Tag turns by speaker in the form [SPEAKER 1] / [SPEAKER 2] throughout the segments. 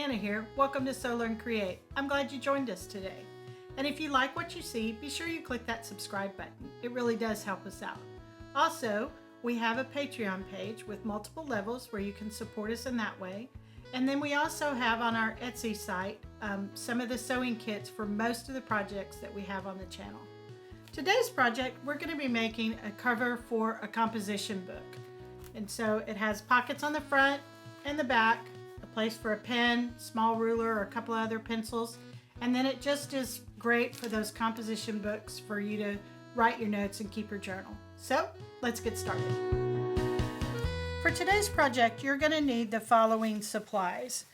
[SPEAKER 1] Diana here. Welcome to Sew Learn Create. I'm glad you joined us today. And if you like what you see, be sure you click that subscribe button. It really does help us out. Also, we have a Patreon page with multiple levels where you can support us in that way. And then we also have on our Etsy site some of the sewing kits for most of the projects that we have on the channel. Today's project, we're going to be making a cover for a composition book. And so it has pockets on the front and the back, a place for a pen, small ruler, or a couple of other pencils. And then it just is great for those composition books for you to write your notes and keep your journal. So let's get started. For today's project, you're going to need the following supplies.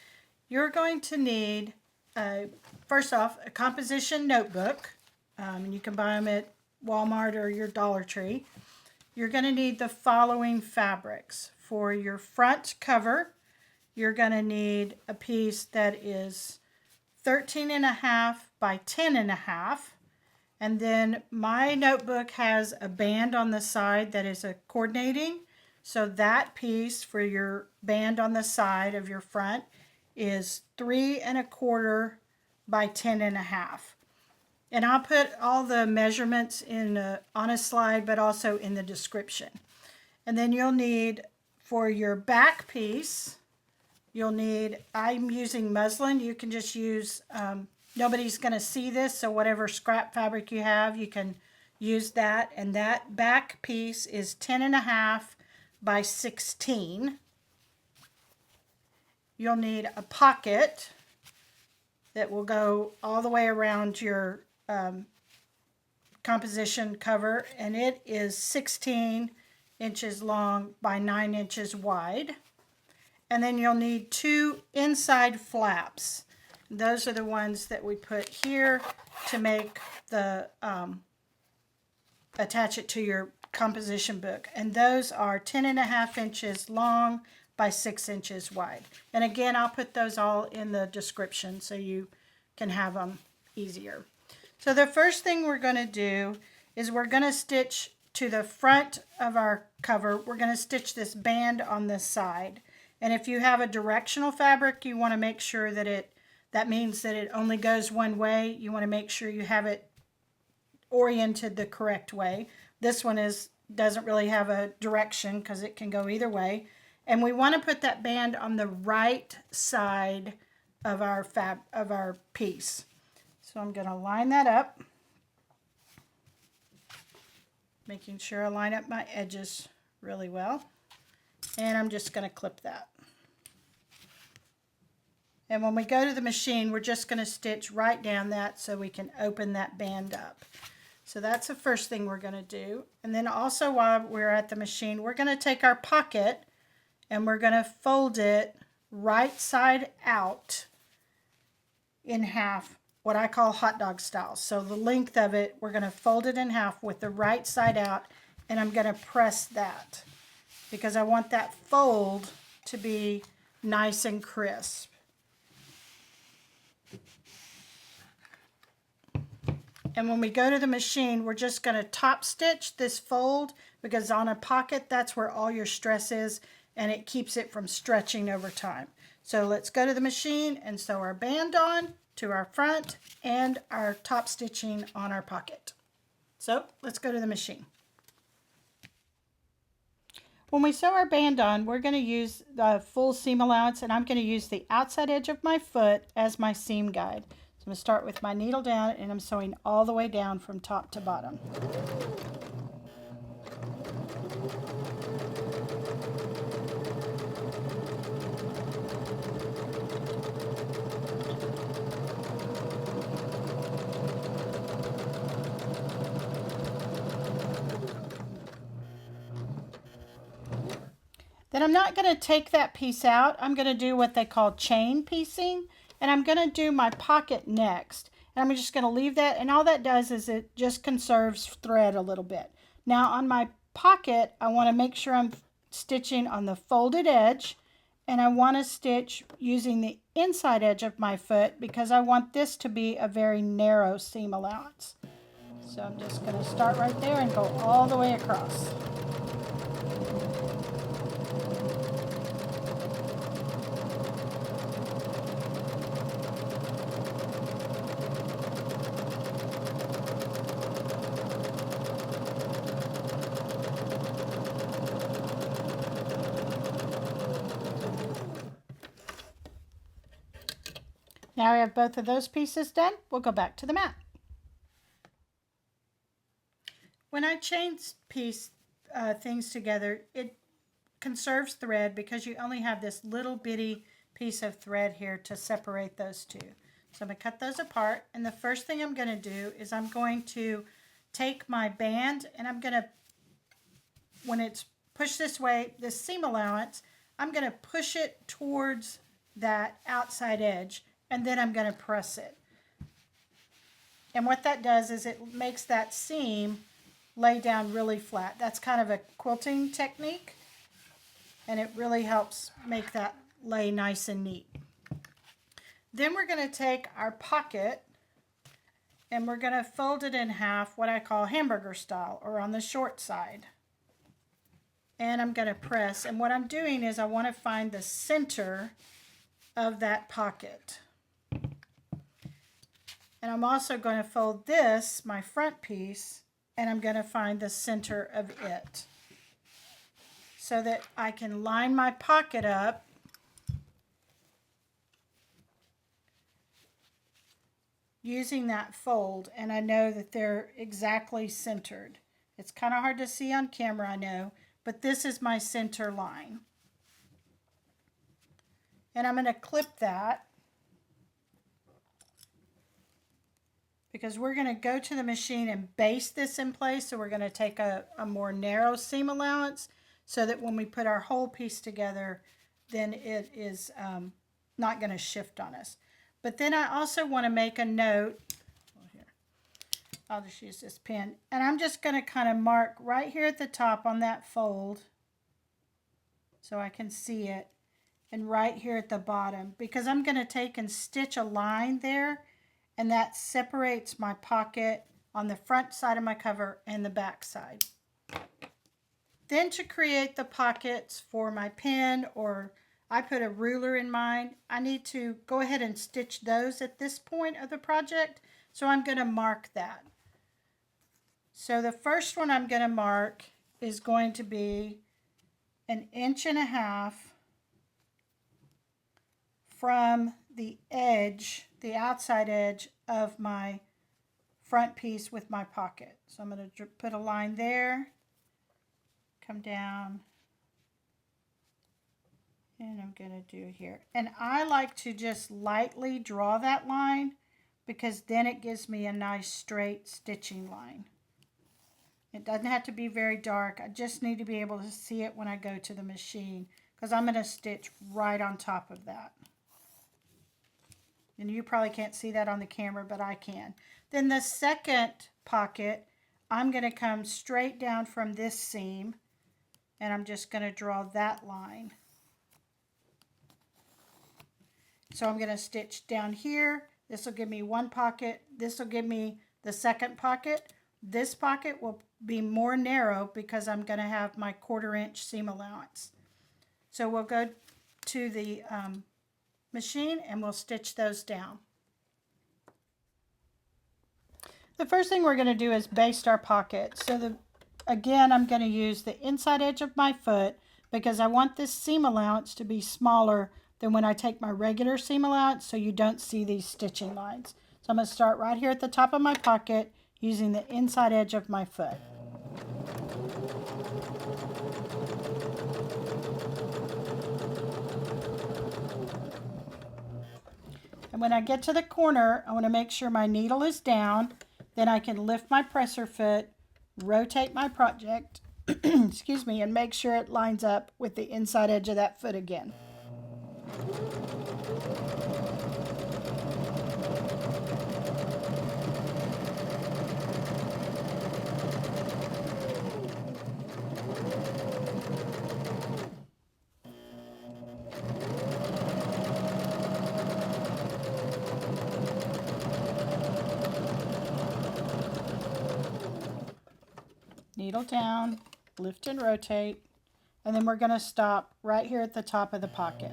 [SPEAKER 1] You're going to need, first off, a composition notebook. And you can buy them at Walmart or your Dollar Tree. You're going to need the following fabrics. For your front cover, you're going to need a piece that is 13.5 by 10.5. And then my notebook has a band on the side that is a coordinating. So that piece for your band on the side of your front is 3.25 by 10.5. And I'll put all the measurements on a slide, but also in the description. And then you'll need, for your back piece, you'll need, I'm using muslin. You can just use, nobody's going to see this, so whatever scrap fabric you have, you can use that. And that back piece is 10.5 by 16. You'll need a pocket that will go all the way around your composition cover, and it is 16 inches long by 9 inches wide. And then you'll need 2 inside flaps. Those are the ones that we put here to make the attach it to your composition book, and those are 10.5 inches long by 6 inches wide. And again, I'll put those all in the description so you can have them easier. So the first thing we're going to do is we're going to stitch to the front of our cover. We're going to stitch this band on this side. And if you have a directional fabric, you want to make sure that that means that it only goes one way. You want to make sure you have it oriented the correct way. This one doesn't really have a direction because it can go either way. And we want to put that band on the right side of our piece. So I'm going to line that up, making sure I line up my edges really well. And I'm just going to clip that. And when we go to the machine, we're just going to stitch right down that so we can open that band up. So that's the first thing we're going to do. And then also while we're at the machine, we're going to take our pocket and we're going to fold it right side out in half, what I call hot dog style. So the length of it, we're going to fold it in half with the right side out, and I'm going to press that because I want that fold to be nice and crisp. And when we go to the machine, we're just going to top stitch this fold because on a pocket, that's where all your stress is, and it keeps it from stretching over time. So let's go to the machine and sew our band on to our front and our top stitching on our pocket. So let's go to the machine. When we sew our band on, we're going to use the full seam allowance, and I'm going to use the outside edge of my foot as my seam guide. So I'm going to start with my needle down, and I'm sewing all the way down from top to bottom. Then I'm not going to take that piece out. I'm going to do what they call chain piecing, and I'm going to do my pocket next. And I'm just going to leave that, and all that does is it just conserves thread a little bit. Now on my pocket, I want to make sure I'm stitching on the folded edge, and I want to stitch using the inside edge of my foot because I want this to be a very narrow seam allowance. So I'm just going to start right there and go all the way across. Now I have both of those pieces done, we'll go back to the mat. When I chain things together, it conserves thread because you only have this little bitty piece of thread here to separate those two. So I'm going to cut those apart, and the first thing I'm going to do is I'm going to take my band and I'm going to, when it's pushed this way, this seam allowance, I'm going to push it towards that outside edge, and then I'm going to press it. And what that does is it makes that seam lay down really flat. That's kind of a quilting technique, and it really helps make that lay nice and neat. Then we're going to take our pocket and we're going to fold it in half, what I call hamburger style, or on the short side. And I'm going to press, and what I'm doing is I want to find the center of that pocket. And I'm also going to fold this, my front piece, and I'm going to find the center of it so that I can line my pocket up using that fold, and I know that they're exactly centered. It's kind of hard to see on camera, I know, but this is my center line. And I'm going to clip that because we're going to go to the machine and baste this in place. So we're going to take a more narrow seam allowance so that when we put our whole piece together, then it is not going to shift on us. But then I also want to make a note. Here, I'll just use this pen. And I'm just going to kind of mark right here at the top on that fold so I can see it. And right here at the bottom, because I'm going to take and stitch a line there, and that separates my pocket on the front side of my cover and the back side. Then to create the pockets for my pen, or I put a ruler in mine, I need to go ahead and stitch those at this point of the project. So I'm going to mark that. So the first one I'm going to mark is going to be 1.5 inches from the edge, the outside edge of my front piece with my pocket. So I'm going to put a line there, come down, and I'm going to do here. And I like to just lightly draw that line because then it gives me a nice straight stitching line. It doesn't have to be very dark. I just need to be able to see it when I go to the machine because I'm going to stitch right on top of that. And you probably can't see that on the camera, but I can. Then the second pocket, I'm going to come straight down from this seam, and I'm just going to draw that line. So I'm going to stitch down here. This will give me one pocket. This will give me the second pocket. This pocket will be more narrow because I'm going to have my 1/4 inch seam allowance. So we'll go to the machine and we'll stitch those down. The first thing we're going to do is baste our pocket. So again, I'm going to use the inside edge of my foot because I want this seam allowance to be smaller than when I take my regular seam allowance so you don't see these stitching lines. So I'm going to start right here at the top of my pocket using the inside edge of my foot. And when I get to the corner, I want to make sure my needle is down. Then I can lift my presser foot, rotate my project, excuse me, and make sure it lines up with the inside edge of that foot again. Needle down, lift and rotate, and then we're going to stop right here at the top of the pocket.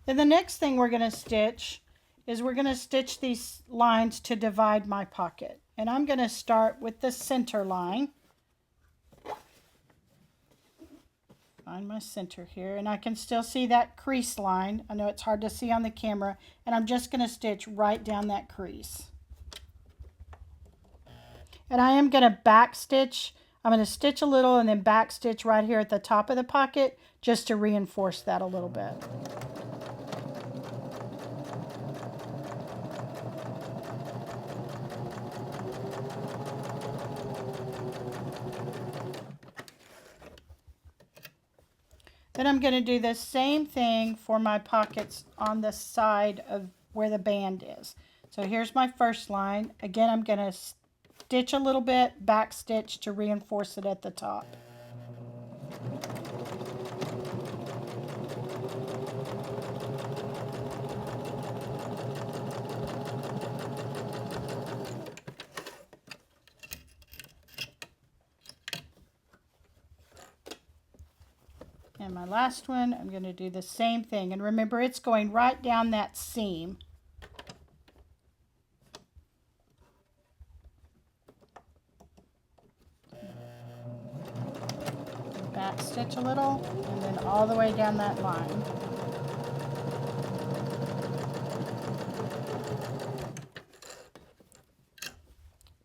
[SPEAKER 1] Then the next thing we're going to stitch is we're going to stitch these lines to divide my pocket. And I'm going to start with the center line. Find my center here, and I can still see that crease line. I know it's hard to see on the camera, and I'm just going to stitch right down that crease. And I am going to back stitch. I'm going to stitch a little and then back stitch right here at the top of the pocket just to reinforce that a little bit. Then I'm going to do the same thing for my pockets on the side of where the band is. So here's my first line. Again, I'm going to stitch a little bit, back stitch to reinforce it at the top. And my last one, I'm going to do the same thing. And remember, it's going right down that seam. Back stitch a little, and then all the way down that line.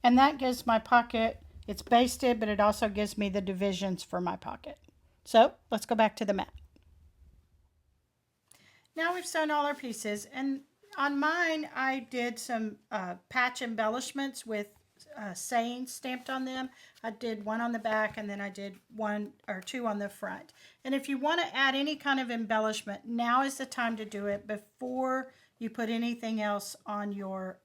[SPEAKER 1] And that gives my pocket, it's basted, but it also gives me the divisions for my pocket. So let's go back to the mat. Now we've sewn all our pieces, and on mine I did some patch embellishments with sayings stamped on them. I did one on the back, and then I did one or two on the front. And if you want to add any kind of embellishment, now is the time to do it before you put anything else on your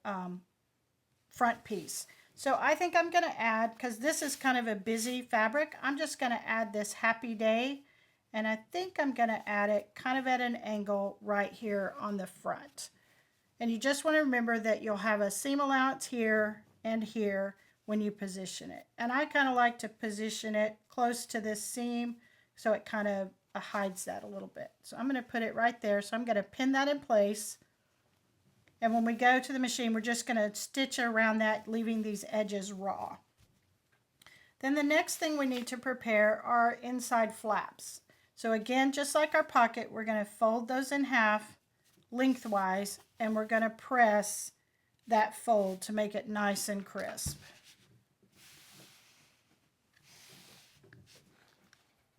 [SPEAKER 1] front piece. So I think I'm going to add, because this is kind of a busy fabric, I'm just going to add this Happy Day, and I think I'm going to add it kind of at an angle right here on the front. And you just want to remember that you'll have a seam allowance here and here when you position it. And I kind of like to position it close to this seam so it kind of hides that a little bit. So I'm going to put it right there. So I'm going to pin that in place. And when we go to the machine, we're just going to stitch around that, leaving these edges raw. Then the next thing we need to prepare are inside flaps. So again, just like our pocket, we're going to fold those in half lengthwise, and we're going to press that fold to make it nice and crisp.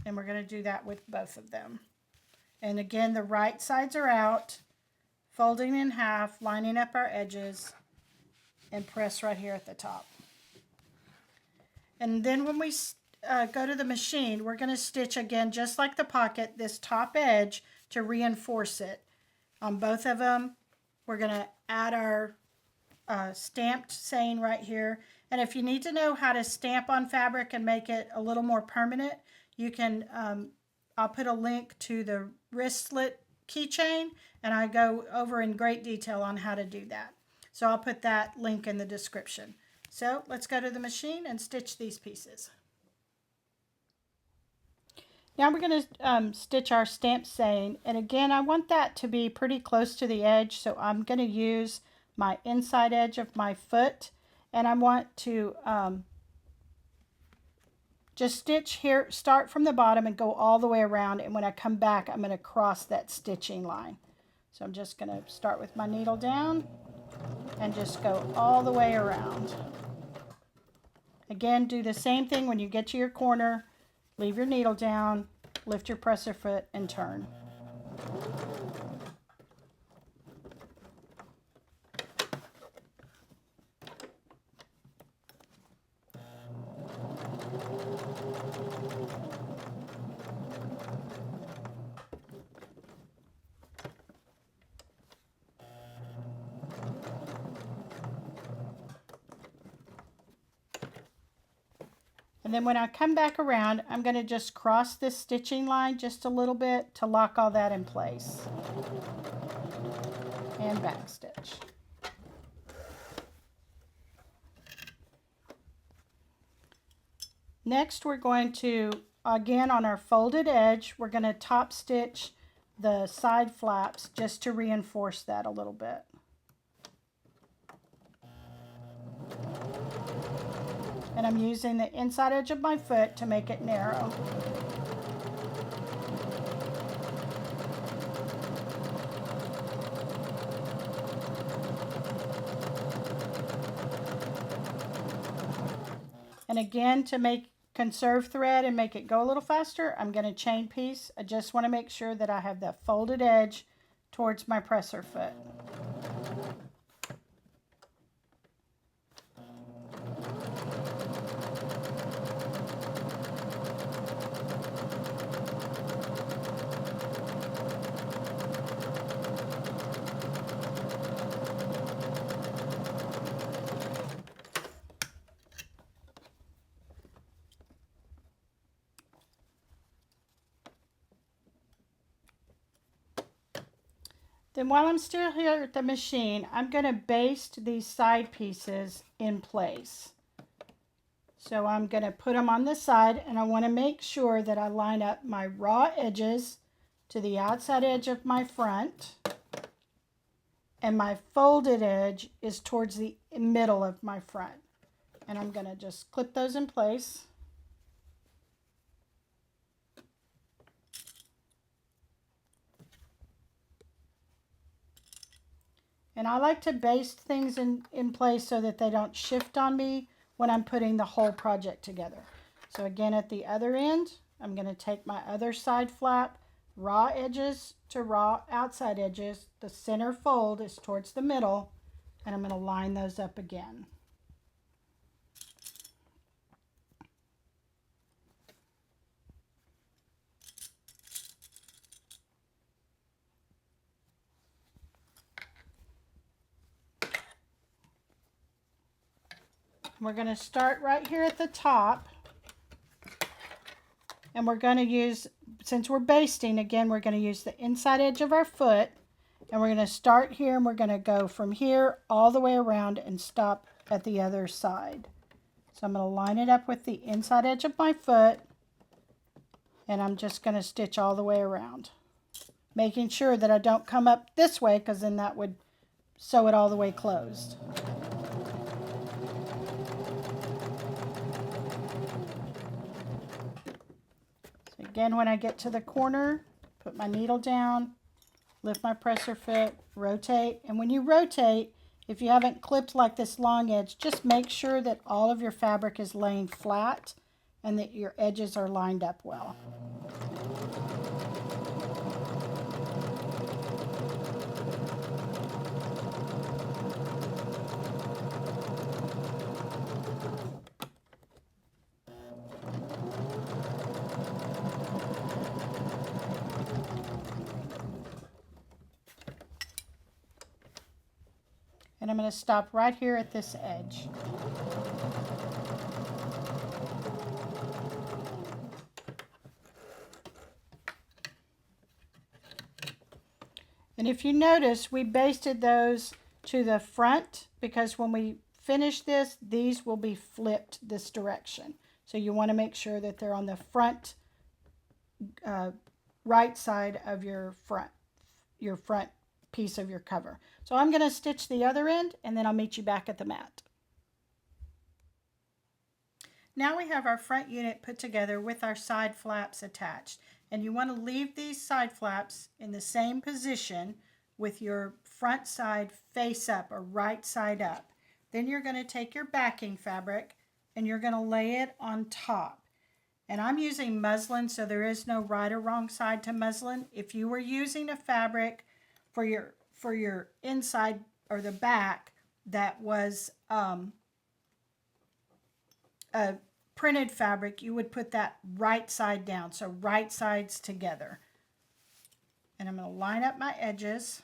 [SPEAKER 1] And we're going to do that with both of them. And again, the right sides are out. Folding in half, lining up our edges, and press right here at the top. And then when we go to the machine, we're going to stitch again, just like the pocket, this top edge to reinforce it. On both of them, we're going to add our stamped saying right here. And if you need to know how to stamp on fabric and make it a little more permanent, you can, I'll put a link to the wristlet keychain, and I go over in great detail on how to do that. So I'll put that link in the description. So let's go to the machine and stitch these pieces. Now we're going to stitch our stamp saying, and again I want that to be pretty close to the edge, so I'm going to use my inside edge of my foot, and I want to just stitch here, start from the bottom and go all the way around, and when I come back I'm going to cross that stitching line. So I'm just going to start with my needle down and just go all the way around. Again, do the same thing when you get to your corner. Leave your needle down, lift your presser foot, and turn. And then when I come back around, I'm going to just cross this stitching line just a little bit to lock all that in place. And back stitch. Next, we're going to, again on our folded edge, we're going to top stitch the side flaps just to reinforce that a little bit. and I'm using the inside edge of my foot to make it narrow. And again, to conserve thread and make it go a little faster, I'm going to chain piece. I just want to make sure that I have that folded edge towards my presser foot. Then while I'm still here at the machine, I'm going to baste these side pieces in place. So I'm going to put them on the side, and I want to make sure that I line up my raw edges to the outside edge of my front, and my folded edge is towards the middle of my front. And I'm going to just clip those in place. And I like to baste things in place so that they don't shift on me when I'm putting the whole project together. So again, at the other end, I'm going to take my other side flap, raw edges to raw outside edges. The center fold is towards the middle, and I'm going to line those up again. We're going to start right here at the top, and we're going to use, since we're basting, again, we're going to use the inside edge of our foot, and we're going to start here, and we're going to go from here all the way around and stop at the other side. So I'm going to line it up with the inside edge of my foot, and I'm just going to stitch all the way around, making sure that I don't come up this way, because then that would sew it all the way closed. Again, when I get to the corner, put my needle down, lift my presser foot, rotate. And when you rotate, if you haven't clipped like this long edge, just make sure that all of your fabric is laying flat and that your edges are lined up well. And I'm going to stop right here at this edge. And if you notice, we basted those to the front because when we finish this, these will be flipped this direction. So you want to make sure that they're on the front right side of your front piece of your cover. So I'm going to stitch the other end, and then I'll meet you back at the mat. Now we have our front unit put together with our side flaps attached, and you want to leave these side flaps in the same position with your front side face up or right side up. Then you're going to take your backing fabric and you're going to lay it on top. And I'm using muslin, so there is no right or wrong side to muslin. If you were using a fabric for your inside or the back that was a printed fabric, you would put that right side down, so right sides together. And I'm going to line up my edges,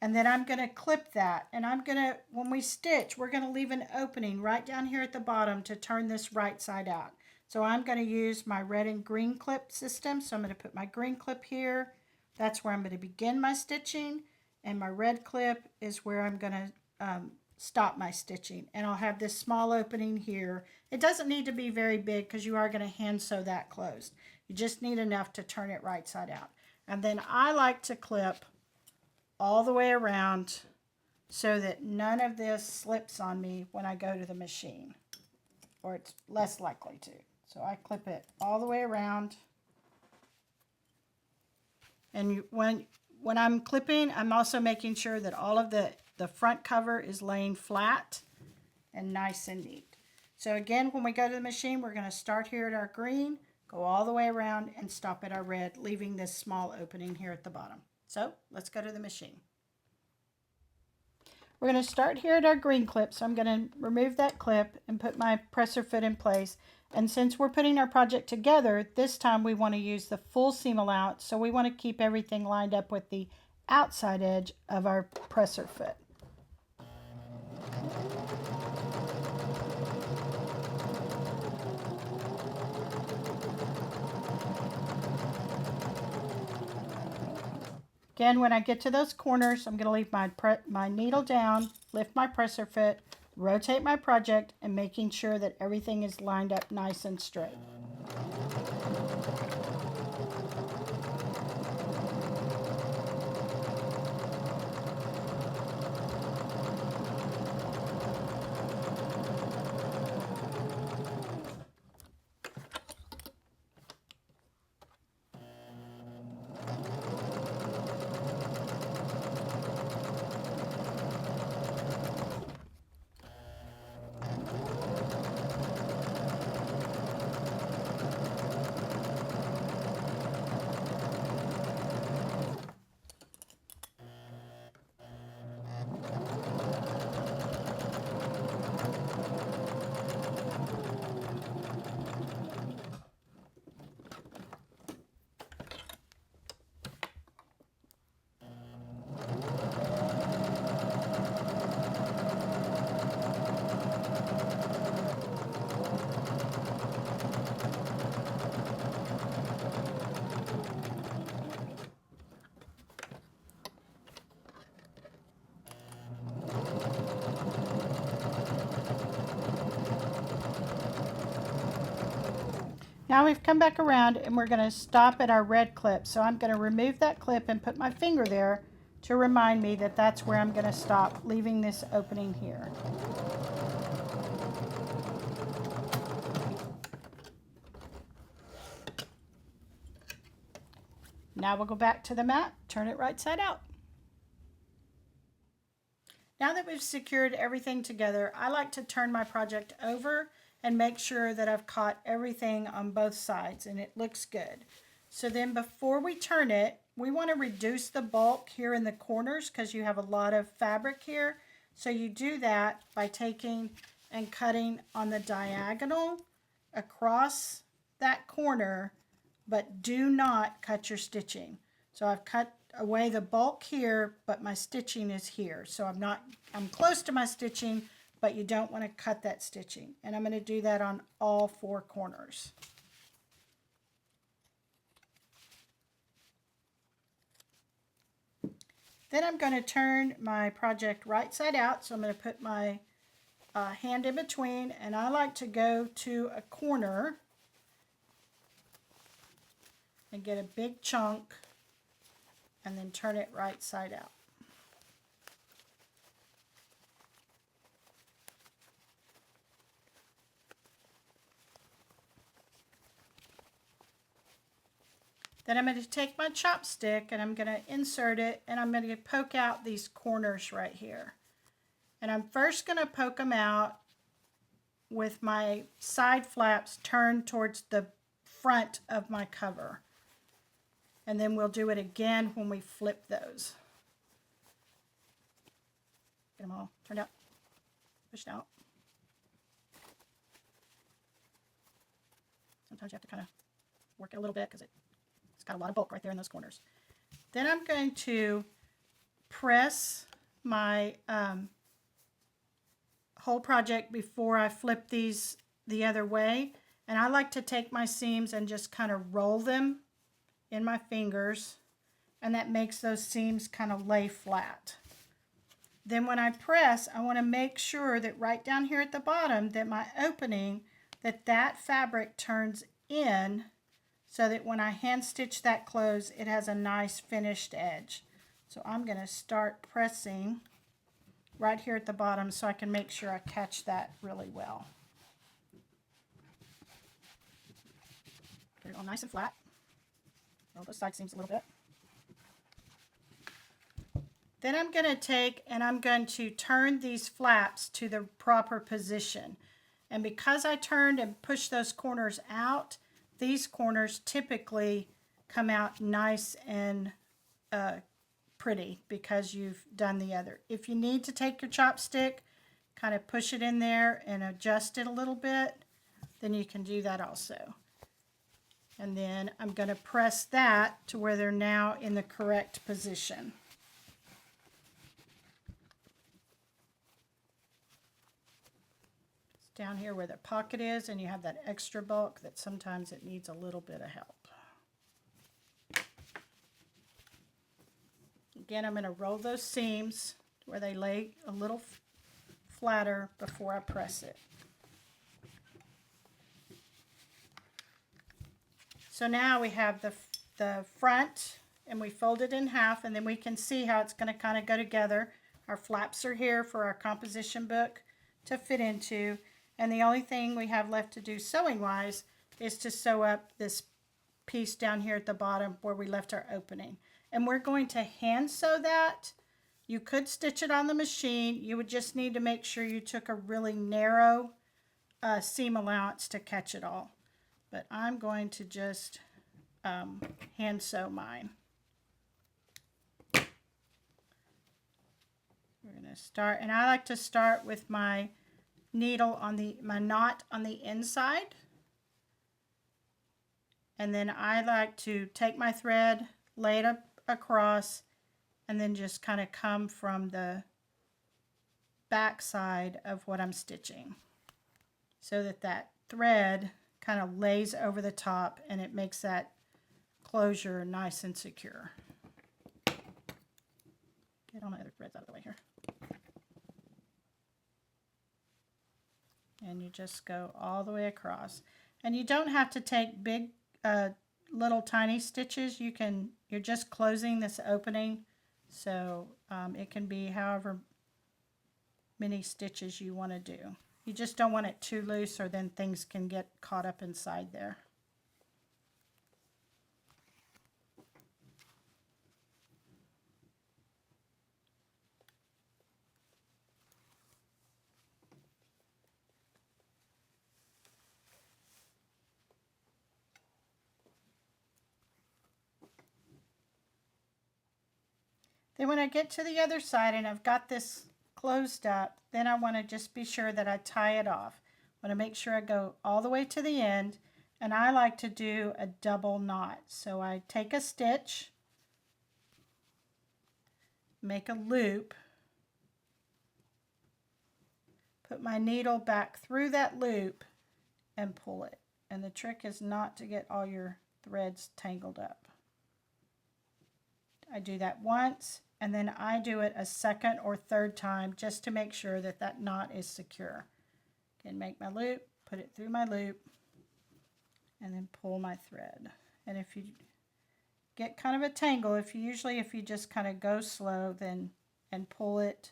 [SPEAKER 1] and then I'm going to clip that, and I'm going to, when we stitch, we're going to leave an opening right down here at the bottom to turn this right side out. So I'm going to use my red and green clip system, so I'm going to put my green clip here. That's where I'm going to begin my stitching, and my red clip is where I'm going to stop my stitching. And I'll have this small opening here. It doesn't need to be very big because you are going to hand sew that closed. You just need enough to turn it right side out. And then I like to clip all the way around so that none of this slips on me when I go to the machine, or it's less likely to. So I clip it all the way around. And when I'm clipping, I'm also making sure that all of the front cover is laying flat and nice and neat. So again, when we go to the machine, we're going to start here at our green, go all the way around and stop at our red, leaving this small opening here at the bottom. So let's go to the machine. We're going to start here at our green clip, so I'm going to remove that clip and put my presser foot in place. And since we're putting our project together, this time we want to use the full seam allowance, so we want to keep everything lined up with the outside edge of our presser foot. Again, when I get to those corners, I'm going to leave my needle down, lift my presser foot, rotate my project, and making sure that everything is lined up nice and straight. Now we've come back around and we're going to stop at our red clip. So I'm going to remove that clip and put my finger there to remind me that that's where I'm going to stop, leaving this opening here. Now we'll go back to the mat, turn it right side out. Now that we've secured everything together, I like to turn my project over and make sure that I've caught everything on both sides and it looks good. So then before we turn it, we want to reduce the bulk here in the corners because you have a lot of fabric here. So you do that by taking and cutting on the diagonal across that corner, but do not cut your stitching. So I've cut away the bulk here, but my stitching is here. So I'm close to my stitching, but you don't want to cut that stitching. And I'm going to do that on all four corners. Then I'm going to turn my project right side out. So I'm going to put my hand in between, and I like to go to a corner and get a big chunk and then turn it right side out. Then I'm going to take my chopstick and I'm going to insert it, and I'm going to poke out these corners right here. And I'm first going to poke them out with my side flaps turned towards the front of my cover. And then we'll do it again when we flip those. Get them all turned out, pushed out. Sometimes you have to kind of work it a little bit because it's got a lot of bulk right there in those corners. Then I'm going to press my whole project before I flip these the other way. And I like to take my seams and just kind of roll them in my fingers, and that makes those seams kind of lay flat. Then when I press, I want to make sure that right down here at the bottom that my opening, that fabric turns in so that when I hand stitch that close, it has a nice finished edge. So I'm going to start pressing right here at the bottom so I can make sure I catch that really well. Get it all nice and flat. Roll those side seams a little bit. Then I'm going to take and I'm going to turn these flaps to the proper position. And because I turned and pushed those corners out, these corners typically come out nice and pretty because you've done the other. If you need to take your chopstick, kind of push it in there and adjust it a little bit, then you can do that also. And then I'm going to press that to where they're now in the correct position. It's down here where the pocket is, and you have that extra bulk that sometimes it needs a little bit of help. Again, I'm going to roll those seams where they lay a little flatter before I press it. So now we have the front, and we fold it in half, and then we can see how it's going to kind of go together. Our flaps are here for our composition book to fit into, and the only thing we have left to do sewing wise is to sew up this piece down here at the bottom where we left our opening. And we're going to hand sew that. You could stitch it on the machine. You would just need to make sure you took a really narrow seam allowance to catch it all. But I'm going to just hand sew mine. We're going to start, and I like to start with my needle on my knot on the inside. And then I like to take my thread, lay it up across, and then just kind of come from the back side of what I'm stitching so that that thread kind of lays over the top and it makes that closure nice and secure. Get all my other threads out of the way here. And you just go all the way across. And you don't have to take big little tiny stitches. You're just closing this opening, so it can be however many stitches you want to do. You just don't want it too loose, or then things can get caught up inside there. Then when I get to the other side and I've got this closed up, then I want to just be sure that I tie it off. I want to make sure I go all the way to the end, and I like to do a double knot. So I take a stitch, make a loop, put my needle back through that loop, and pull it. And the trick is not to get all your threads tangled up. I do that once, and then I do it a second or third time just to make sure that that knot is secure. Again, make my loop, put it through my loop, and then pull my thread. And if you get kind of a tangle, if you just kind of go slow then and pull it,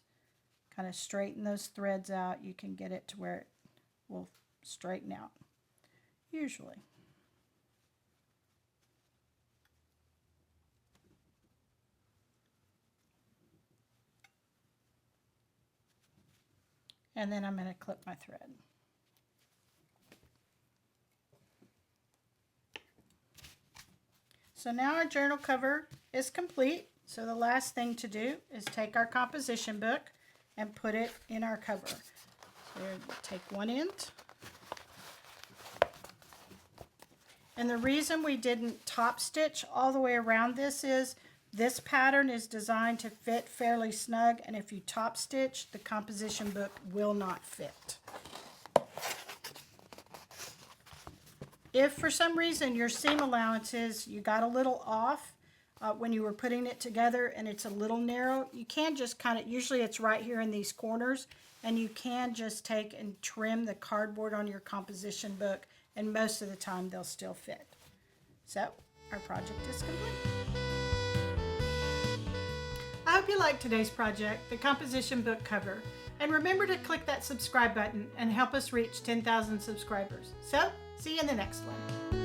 [SPEAKER 1] kind of straighten those threads out, you can get it to where it will straighten out, usually. And then I'm going to clip my thread. So now our journal cover is complete. So the last thing to do is take our composition book and put it in our cover. So take one end. And the reason we didn't top stitch all the way around this is this pattern is designed to fit fairly snug, and if you top stitch, the composition book will not fit. If for some reason your seam allowances, you got a little off when you were putting it together and it's a little narrow, you can just kind of, usually it's right here in these corners, and you can just take and trim the cardboard on your composition book, and most of the time they'll still fit. So our project is complete. I hope you liked today's project, the composition book cover. And remember to click that subscribe button and help us reach 10,000 subscribers. So, see you in the next one.